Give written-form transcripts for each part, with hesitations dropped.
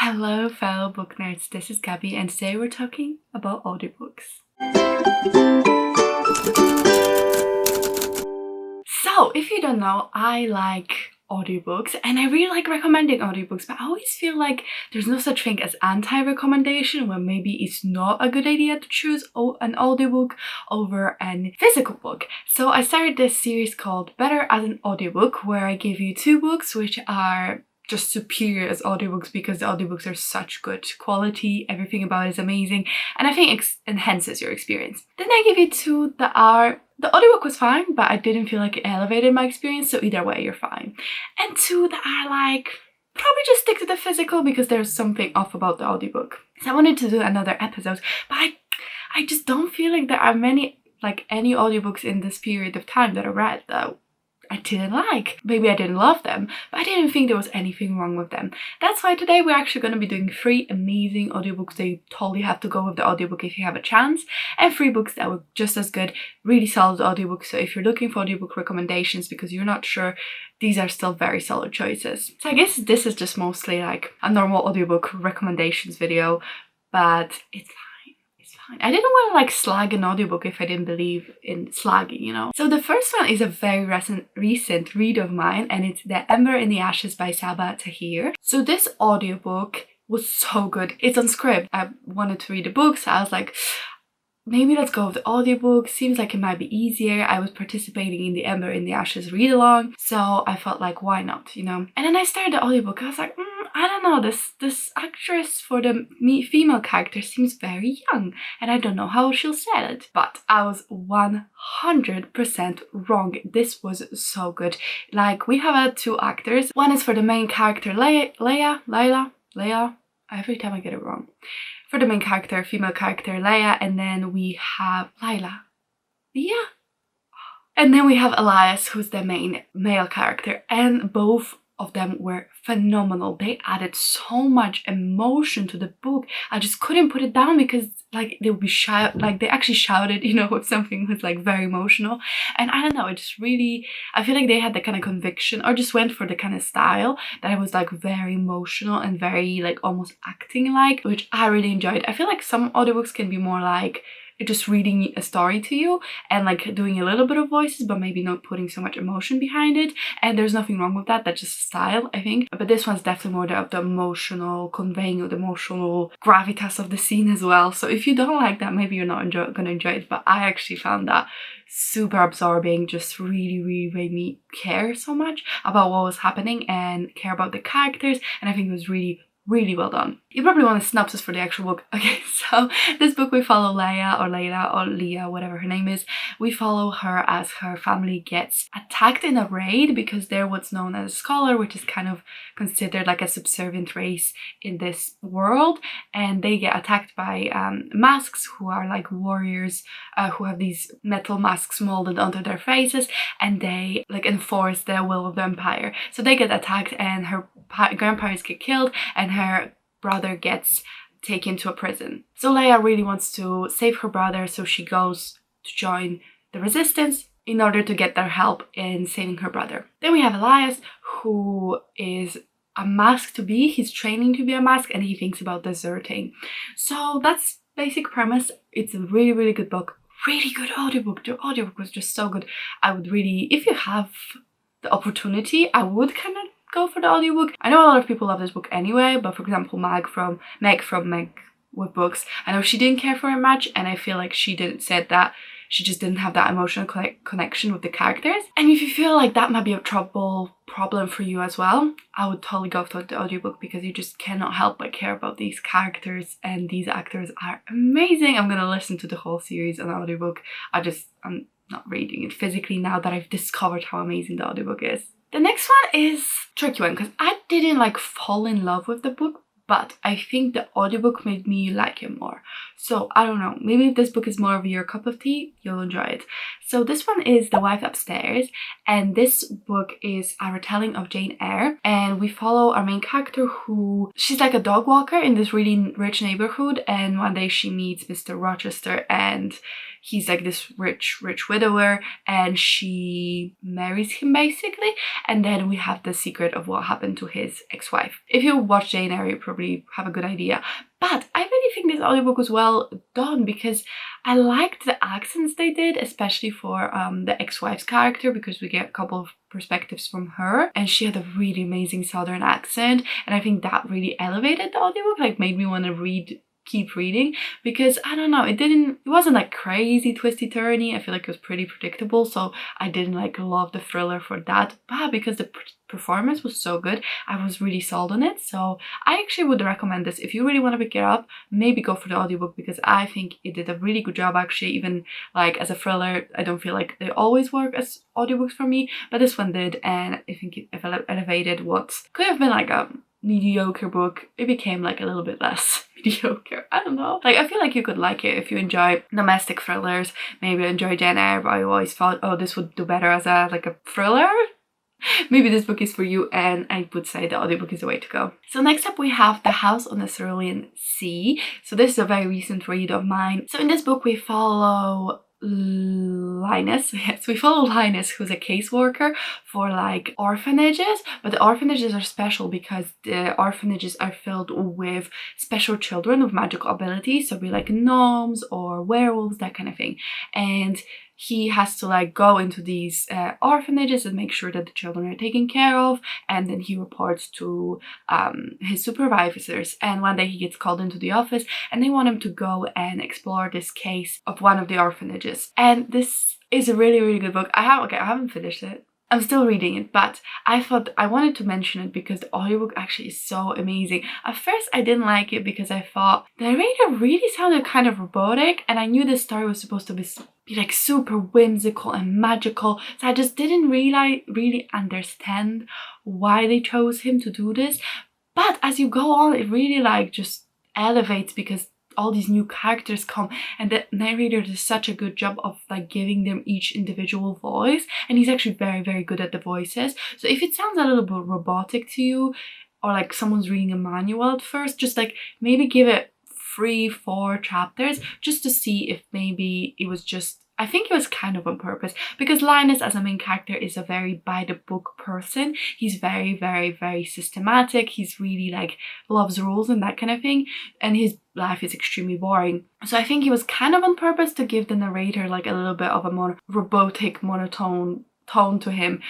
Hello fellow book nerds, this is Gabby and today we're talking about audiobooks. So if you don't know, I like audiobooks and I really like recommending audiobooks, but I always feel like there's no such thing as anti-recommendation, where maybe it's not a good idea to choose an audiobook over a physical book. So I started this series called Better as an Audiobook, where I give you two books which are just superior as audiobooks because the audiobooks are such good quality, everything about it is amazing, and I think it enhances your experience. Then I give you two that are, the audiobook was fine, but I didn't feel like it elevated my experience, so either way you're fine. And two that are like, probably just stick to the physical because there's something off about the audiobook. So I wanted to do another episode, but I just don't feel like there are any audiobooks in this period of time that I read that I didn't like. Maybe I didn't love them, but I didn't think there was anything wrong with them. That's why today we're actually going to be doing 3 amazing audiobooks that you totally have to go with the audiobook if you have a chance, and 3 books that were just as good, really solid audiobooks. So if you're looking for audiobook recommendations because you're not sure, these are still very solid choices. So I guess this is just mostly like a normal audiobook recommendations video, but it's fine. I didn't want to like slag an audiobook if I didn't believe in slagging, you know? So the first one is a very recent read of mine, and it's The Ember in the Ashes by Sabaa Tahir. So this audiobook was so good. It's on script. I wanted to read the book, so I was like, maybe let's go with the audiobook. Seems like it might be easier. I was participating in the Ember in the Ashes read along, so I felt like, why not, you know? And then I started the audiobook. I was like, I don't know, this actress for the female character seems very young and I don't know how she'll sell it. But I was 100% wrong. This was so good. Like, we have had 2 actors. One is for the main character Leia. Every time I get it wrong. For the main character, female character Leia, and then we have Lila. Yeah. And then we have Elias, who's the main male character, and both of them were phenomenal. They added so much emotion to the book. I just couldn't put it down because like they would be they actually shouted, you know, if something was like very emotional. And I don't know, it just really, I feel like they had the kind of conviction, or just went for the kind of style that it was like very emotional and very like almost acting like, which I really enjoyed. I feel like some audiobooks can be more like just reading a story to you and like doing a little bit of voices but maybe not putting so much emotion behind it, and there's nothing wrong with that. That's just style, I think. But this one's definitely more the emotional conveying of the emotional gravitas of the scene as well. So if you don't like that, maybe you're not gonna enjoy it, but I actually found that super absorbing. Just really made me care so much about what was happening and care about the characters, and I think it was really well done. You probably want a synopsis for the actual book. Okay, so this book we follow Leia or Layla or Leah, whatever her name is. We follow her as her family gets attacked in a raid because they're what's known as a scholar, which is kind of considered like a subservient race in this world, and they get attacked by masks who are like warriors who have these metal masks molded onto their faces, and they like enforce the will of the empire. So they get attacked and her grandparents get killed and her brother gets taken to a prison. So Leia really wants to save her brother, so she goes to join the resistance in order to get their help in saving her brother. Then we have Elias, who is a mask to be. He's training to be a mask and he thinks about deserting. So that's basic premise. It's a really good book. Really good audiobook. The audiobook was just so good. I would really, if you have the opportunity, I would kind of go for the audiobook. I know a lot of people love this book anyway, but for example Meg from Meg with Books, I know she didn't care for it much, and I feel like she said that she just didn't have that emotional connection with the characters. And if you feel like that might be a problem for you as well, I would totally go for the audiobook because you just cannot help but care about these characters, and these actors are amazing. I'm gonna listen to the whole series on audiobook. I'm not reading it physically now that I've discovered how amazing the audiobook is. The next one is a tricky one because I didn't like fall in love with the book, but I think the audiobook made me like it more. So I don't know, maybe if this book is more of your cup of tea, you'll enjoy it. So this one is The Wife Upstairs, and this book is a retelling of Jane Eyre, and we follow our main character who, she's like a dog walker in this really rich neighborhood, and one day she meets Mr. Rochester and he's like this rich widower, and she marries him basically, and then we have the secret of what happened to his ex-wife. If you watch Jane Eyre, probably have a good idea. But I really think this audiobook was well done because I liked the accents they did, especially for the ex-wife's character, because we get a couple of perspectives from her and she had a really amazing southern accent, and I think that really elevated the audiobook, like made me want to keep reading, because I don't know, it wasn't like crazy twisty turny. I feel like it was pretty predictable, so I didn't like love the thriller for that, but because the performance was so good, I was really sold on it. So I actually would recommend this if you really want to pick it up. Maybe go for the audiobook, because I think it did a really good job actually. Even like as a thriller, I don't feel like they always work as audiobooks for me, but this one did, and I think it elevated what could have been like a mediocre book. It became like a little bit less mediocre. I don't know. Like I feel like you could like it if you enjoy domestic thrillers, maybe enjoy Jane Eyre, but I always thought, oh, this would do better as a thriller. Maybe this book is for you, and I would say the audiobook is the way to go. So next up we have The House on the Cerulean Sea. So this is a very recent read of mine. So in this book we follow Linus. Yes, we follow Linus, who's a caseworker for like orphanages, but the orphanages are special because the orphanages are filled with special children with magical abilities, so be like gnomes or werewolves, that kind of thing. And he has to like go into these orphanages and make sure that the children are taken care of, and then he reports to his supervisors. And one day he gets called into the office and they want him to go and explore this case of one of the orphanages. And this is a really, really good book. I haven't finished it. I'm still reading it, but I thought I wanted to mention it because the audiobook actually is so amazing. At first I didn't like it because I thought the narrator really sounded kind of robotic, and I knew the story was supposed to be like super whimsical and magical, so I just didn't really understand why they chose him to do this. But as you go on, it really like just elevates because all these new characters come, and the narrator does such a good job of like giving them each individual voice, and he's actually very, very good at the voices. So if it sounds a little bit robotic to you, or like someone's reading a manual at first, just like maybe give it 3-4 chapters just to see if maybe it was just, I think it was kind of on purpose, because Linus as a main character is a very by the book person. He's very, very, very systematic. He's really like loves rules and that kind of thing, and his life is extremely boring. So I think it was kind of on purpose to give the narrator like a little bit of a more robotic, monotone tone to him,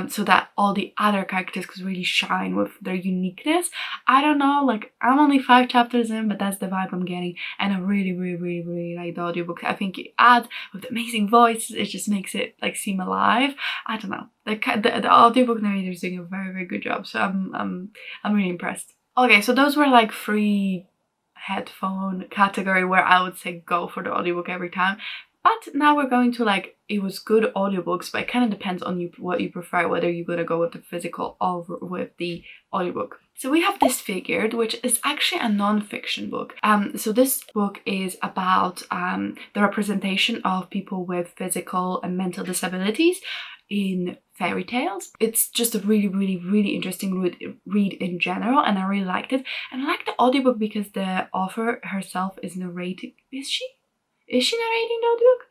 so that all the other characters could really shine with their uniqueness. I don't know, like I'm only 5 chapters in, but that's the vibe I'm getting, and I really, really, really, really like the audiobook. I think it adds with the amazing voices, it just makes it like seem alive. I don't know, the audiobook narrator is doing a very, very good job, so I'm really impressed. Okay, so those were like 3 headphone category where I would say go for the audiobook every time. But now we're going to like, it was good audiobooks, but it kind of depends on you what you prefer, whether you're gonna go with the physical or with the audiobook. So we have Disfigured, which is actually a non-fiction book. So this book is about the representation of people with physical and mental disabilities in fairy tales. It's just a really, really, really interesting read in general, and I really liked it. And I like the audiobook because the author herself is narrating. Is she narrating the audiobook?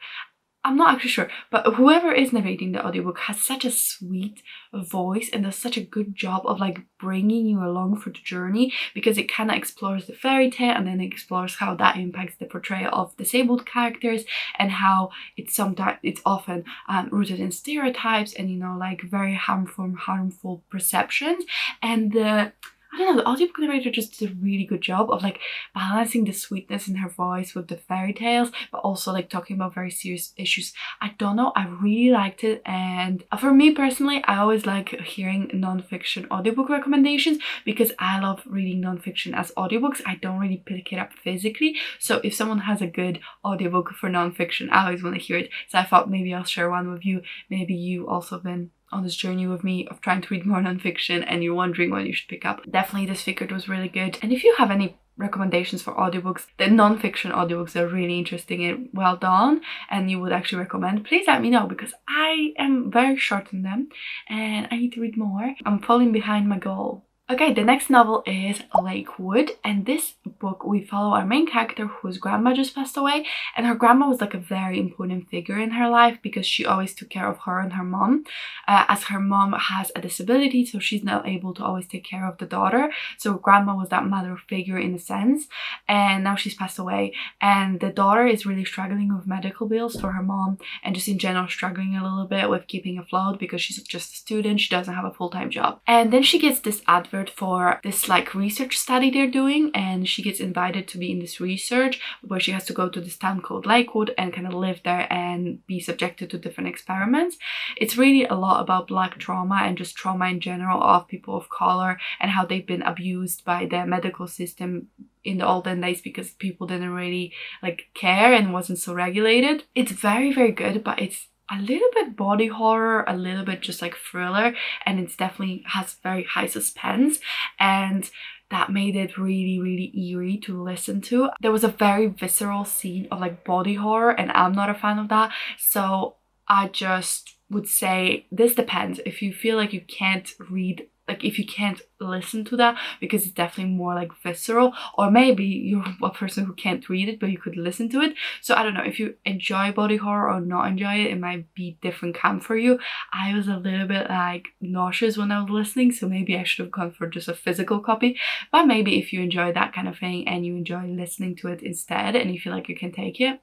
I'm not actually sure, but whoever is narrating the audiobook has such a sweet voice and does such a good job of like bringing you along for the journey, because it kind of explores the fairy tale and then it explores how that impacts the portrayal of disabled characters, and how it's often rooted in stereotypes and, you know, like very harmful perceptions. And I don't know, the audiobook narrator just did a really good job of like balancing the sweetness in her voice with the fairy tales, but also like talking about very serious issues. I don't know, I really liked it. And for me personally, I always like hearing non-fiction audiobook recommendations because I love reading non-fiction as audiobooks. I don't really pick it up physically. So if someone has a good audiobook for non-fiction, I always want to hear it. So I thought maybe I'll share one with you. Maybe you also been on this journey with me of trying to read more non-fiction and you're wondering what you should pick up. Definitely Disfigured was really good. And if you have any recommendations for audiobooks, the non-fiction audiobooks are really interesting and well done and you would actually recommend, please let me know, because I am very short on them and I need to read more. I'm falling behind my goal. Okay, the next novel is Lakewood, and this book we follow our main character whose grandma just passed away, and her grandma was like a very important figure in her life because she always took care of her and her mom, as her mom has a disability, so she's not able to always take care of the daughter. So grandma was that mother figure in a sense, and now she's passed away, and the daughter is really struggling with medical bills for her mom and just in general struggling a little bit with keeping afloat because she's just a student, she doesn't have a full-time job. And then she gets this advert for this like research study they're doing, and she gets invited to be in this research where she has to go to this town called Lakewood and kind of live there and be subjected to different experiments. It's really a lot about Black trauma and just trauma in general of people of color and how they've been abused by the medical system in the olden days because people didn't really like care and wasn't so regulated. It's very, very good, but it's a little bit body horror, a little bit just like thriller, and it's definitely has very high suspense, and that made it really, really eerie to listen to. There was a very visceral scene of like body horror, and I'm not a fan of that, so I just would say this depends. If you feel like you can't read, like if you can't listen to that because it's definitely more like visceral, or maybe you're a person who can't read it but you could listen to it. So I don't know, if you enjoy body horror or not enjoy it, it might be different camp for you. I was a little bit like nauseous when I was listening, so maybe I should have gone for just a physical copy. But maybe if you enjoy that kind of thing and you enjoy listening to it instead and you feel like you can take it,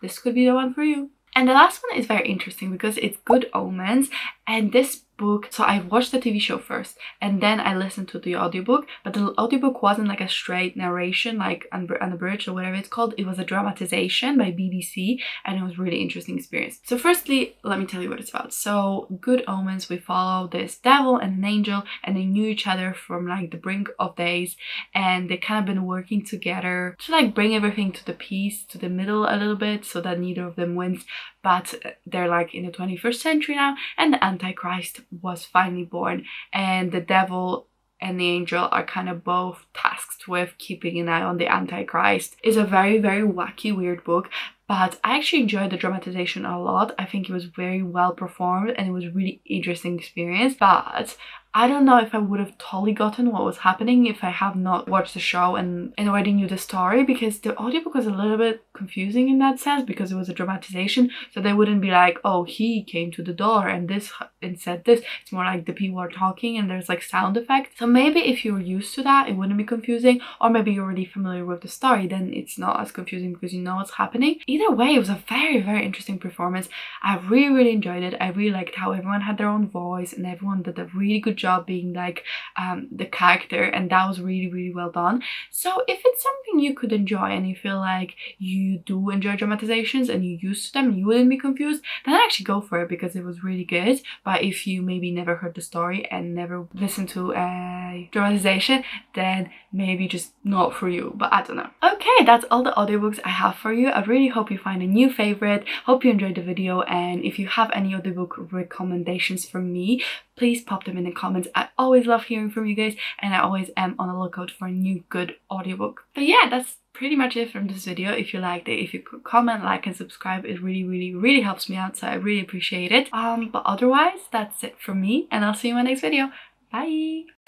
this could be the one for you. And the last one is very interesting because it's Good Omens, and this book, so I watched the TV show first and then I listened to the audiobook, but the audiobook wasn't like a straight narration like unabridged or whatever it's called. It was a dramatization by BBC, and it was really interesting experience. So firstly, let me tell you what it's about. So Good Omens, we follow this devil and an angel, and they knew each other from like the brink of days, and they kind of been working together to like bring everything to the peace, to the middle a little bit, so that neither of them wins. But they're like in the 21st century now, and the Antichrist was finally born, and the devil and the angel are kind of both tasked with keeping an eye on the Antichrist. It's a very, very wacky, weird book, but I actually enjoyed the dramatization a lot. I think it was very well performed and it was a really interesting experience, but I don't know if I would have totally gotten what was happening if I have not watched the show and already knew the story, because the audiobook was a little bit confusing in that sense because it was a dramatization. So they wouldn't be like, oh, he came to the door and this and said this. It's more like the people are talking and there's like sound effects. So maybe if you're used to that, it wouldn't be confusing, or maybe you're already familiar with the story, then it's not as confusing because you know what's happening. Either way, it was a very, very interesting performance. I really, really enjoyed it. I really liked how everyone had their own voice and everyone did a really good job being like the character, and that was really, really well done. So if it's something you could enjoy and you feel like you do enjoy dramatizations and you're used to them and you wouldn't be confused, then actually go for it because it was really good. But if you maybe never heard the story and never listened to a dramatization, then maybe just not for you, but I don't know. Okay, that's all the audiobooks I have for you. I really hope you find a new favorite. Hope you enjoyed the video, and if you have any audiobook recommendations for me, please pop them in the comments. I always love hearing from you guys, and I always am on the lookout for a new good audiobook. But yeah, that's pretty much it from this video. If you liked it, if you could comment, like and subscribe, it really, really, really helps me out, so I really appreciate it. But otherwise, that's it from me, and I'll see you in my next video. Bye!